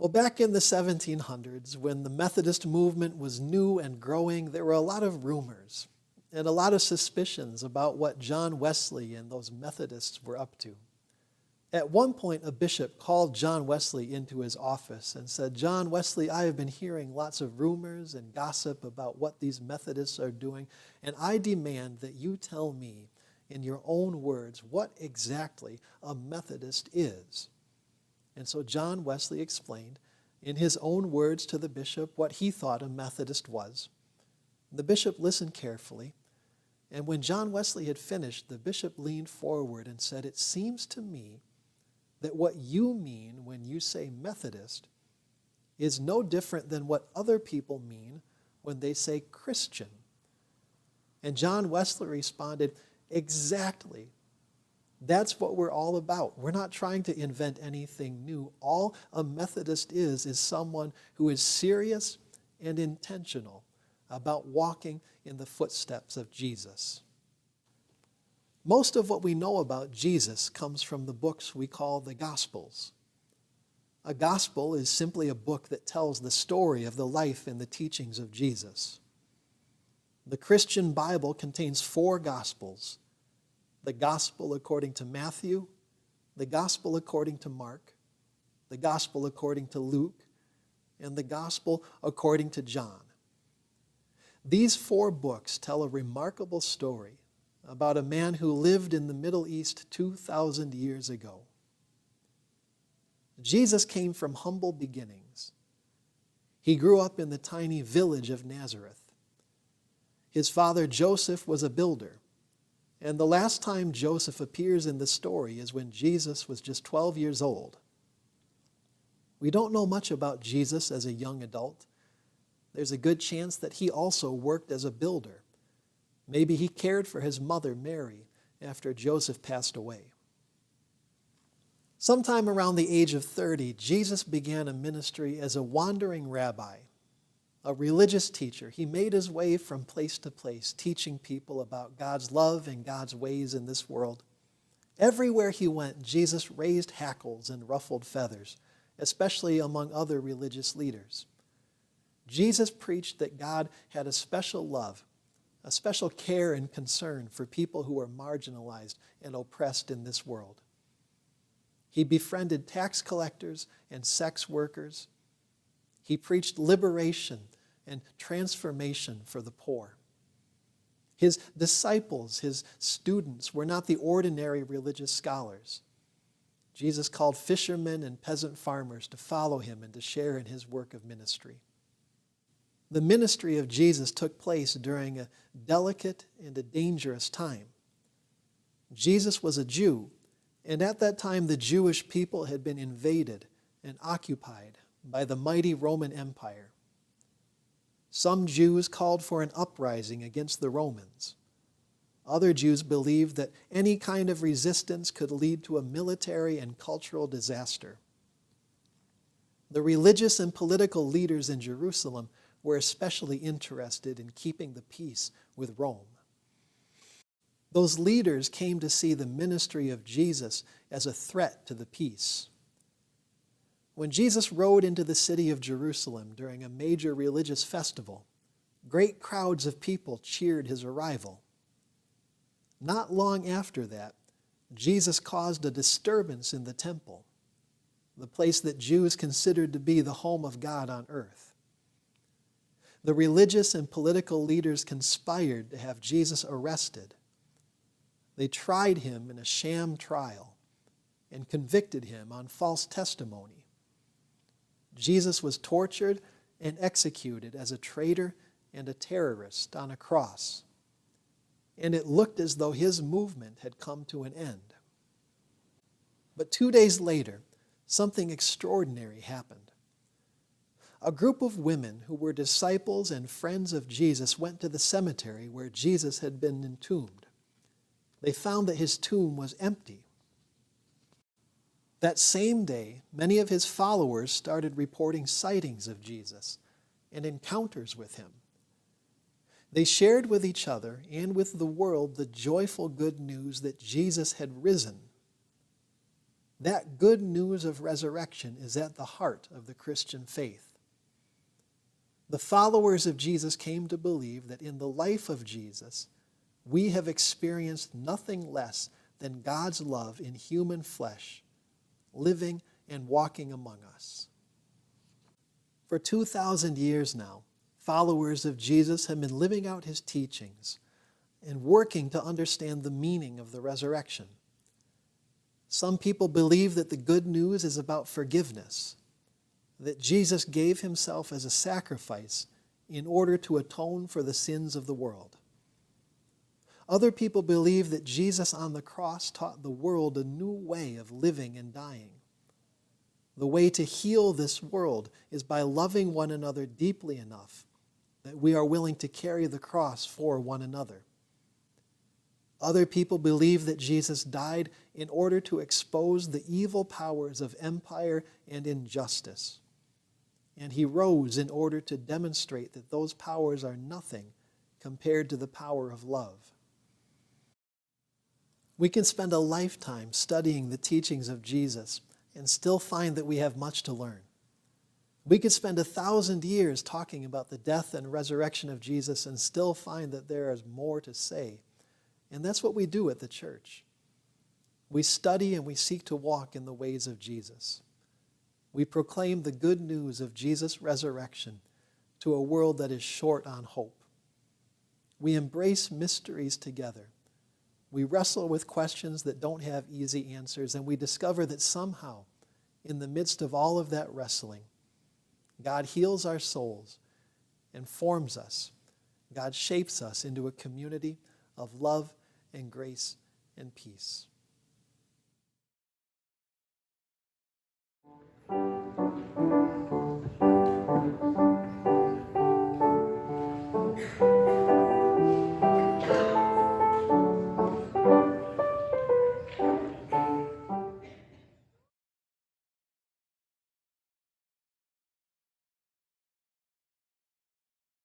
Well, back in the 1700s, when the Methodist movement was new and growing, there were a lot of rumors and a lot of suspicions about what John Wesley and those Methodists were up to. At one point, a bishop called John Wesley into his office and said, "John Wesley, I have been hearing lots of rumors and gossip about what these Methodists are doing, and I demand that you tell me, in your own words, what exactly a Methodist is." And so John Wesley explained, in his own words to the bishop, what he thought a Methodist was. The bishop listened carefully, and when John Wesley had finished, the bishop leaned forward and said, "It seems to me that what you mean when you say Methodist is no different than what other people mean when they say Christian." And John Wesley responded, "Exactly. That's what we're all about. We're not trying to invent anything new. All a Methodist is someone who is serious and intentional about walking in the footsteps of Jesus." Most of what we know about Jesus comes from the books we call the Gospels. A gospel is simply a book that tells the story of the life and the teachings of Jesus. The Christian Bible contains 4 Gospels: the Gospel according to Matthew, the Gospel according to Mark, the Gospel according to Luke, and the Gospel according to John. These 4 books tell a remarkable story about a man who lived in the Middle East 2,000 years ago. Jesus came from humble beginnings. He grew up in the tiny village of Nazareth. His father Joseph was a builder, and the last time Joseph appears in the story is when Jesus was just 12 years old. We don't know much about Jesus as a young adult. There's a good chance that he also worked as a builder. Maybe he cared for his mother, Mary, after Joseph passed away. Sometime around the age of 30, Jesus began a ministry as a wandering rabbi, a religious teacher. He made his way from place to place, teaching people about God's love and God's ways in this world. Everywhere he went, Jesus raised hackles and ruffled feathers, especially among other religious leaders. Jesus preached that God had a special love, a special care and concern for people who were marginalized and oppressed in this world. He befriended tax collectors and sex workers. He preached liberation and transformation for the poor. His disciples, his students, were not the ordinary religious scholars. Jesus called fishermen and peasant farmers to follow him and to share in his work of ministry. The ministry of Jesus took place during a delicate and a dangerous time. Jesus was a Jew, and at that time the Jewish people had been invaded and occupied by the mighty Roman Empire. Some Jews called for an uprising against the Romans. Other Jews believed that any kind of resistance could lead to a military and cultural disaster. The religious and political leaders in Jerusalem were especially interested in keeping the peace with Rome. Those leaders came to see the ministry of Jesus as a threat to the peace. When Jesus rode into the city of Jerusalem during a major religious festival, great crowds of people cheered his arrival. Not long after that, Jesus caused a disturbance in the temple, the place that Jews considered to be the home of God on earth. The religious and political leaders conspired to have Jesus arrested. They tried him in a sham trial and convicted him on false testimony. Jesus was tortured and executed as a traitor and a terrorist on a cross. And it looked as though his movement had come to an end. But 2 days later, something extraordinary happened. A group of women who were disciples and friends of Jesus went to the cemetery where Jesus had been entombed. They found that his tomb was empty. That same day, many of his followers started reporting sightings of Jesus and encounters with him. They shared with each other and with the world the joyful good news that Jesus had risen. That good news of resurrection is at the heart of the Christian faith. The followers of Jesus came to believe that in the life of Jesus, we have experienced nothing less than God's love in human flesh, living and walking among us. For 2,000 years now, followers of Jesus have been living out his teachings and working to understand the meaning of the resurrection. Some people believe that the good news is about forgiveness, that Jesus gave himself as a sacrifice in order to atone for the sins of the world. Other people believe that Jesus on the cross taught the world a new way of living and dying. The way to heal this world is by loving one another deeply enough that we are willing to carry the cross for one another. Other people believe that Jesus died in order to expose the evil powers of empire and injustice. And he rose in order to demonstrate that those powers are nothing compared to the power of love. We can spend a lifetime studying the teachings of Jesus and still find that we have much to learn. We could spend 1,000 years talking about the death and resurrection of Jesus and still find that there is more to say. And that's what we do at the church. We study and we seek to walk in the ways of Jesus. We proclaim the good news of Jesus' resurrection to a world that is short on hope. We embrace mysteries together. We wrestle with questions that don't have easy answers, and we discover that somehow, in the midst of all of that wrestling, God heals our souls and forms us. God shapes us into a community of love and grace and peace.